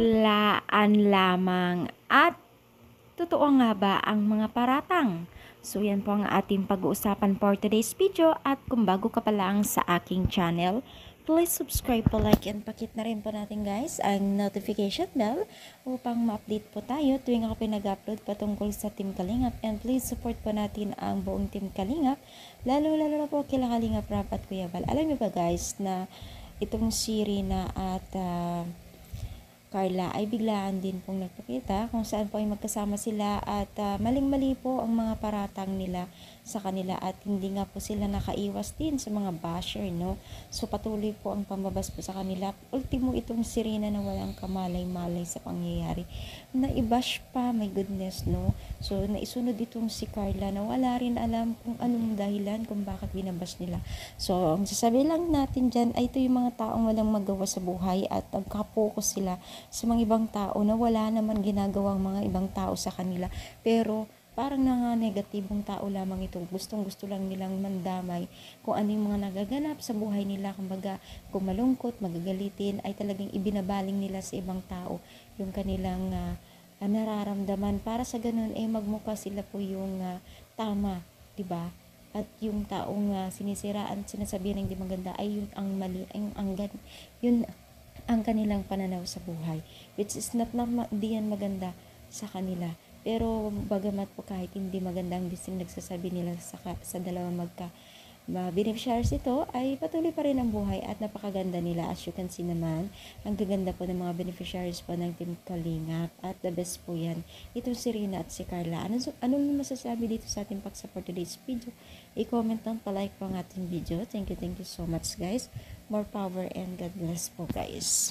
biglaan lamang at totoo nga ba ang mga paratang? So yan po ang ating pag-uusapan for today's video at kung bago ka pa lang sa aking channel, please subscribe po, like and pakit na rin po natin guys ang notification bell upang ma-update po tayo tuwing ako pinag-upload patungkol sa Team Kalingap, and please support po natin ang buong Team Kalingap, lalo na po kila Kalingap Rap at Kuya Val. Alam niyo ba guys na itong si Rina at Carla ay biglaan din pong nagpakita kung saan po ay magkasama sila at maling-mali po ang mga paratang nila sa kanila at hindi nga po sila nakaiwas din sa mga basher, no? So patuloy po ang pambabas po sa kanila. Ultimo itong si Rina na walang kamalay-malay sa pangyayari. Naibash pa, my goodness, no? So naisunod itong si Carla na wala rin alam kung anong dahilan kung bakit binabash nila. So ang sasabi lang natin dyan ay ito yung mga taong walang magawa sa buhay at nagka-focus sila sa mga ibang tao na wala naman ginagawang mga ibang tao sa kanila, pero parang negatibong tao lamang ito. Gustong-gusto lang nilang mandamay kung ano yung mga nagaganap sa buhay nila. Kumbaga, kung malungkot, magagalitin, ay talagang ibinabaling nila sa ibang tao yung kanilang nararamdaman. Para sa ganun, magmukha sila po yung tama, diba? At yung taong sinisiraan, sinasabihan ng hindi maganda ay yung ang mali, ay yun ang kanilang pananaw sa buhay, which is di yan maganda sa kanila. Pero bagamat po kahit hindi magandang dising nagsasabi nila sa dalawang beneficiaries ito, ay patuloy pa rin ang buhay at napakaganda nila. As you can see naman, ang gaganda po ng mga beneficiaries po ng Team Kalingap at the best po yan. Ito si Rina at si Carla. Anong masasabi dito sa ating paksa for today's video? I-comment down, pa-like po ang ating video. Thank you so much guys. More power and God bless po guys.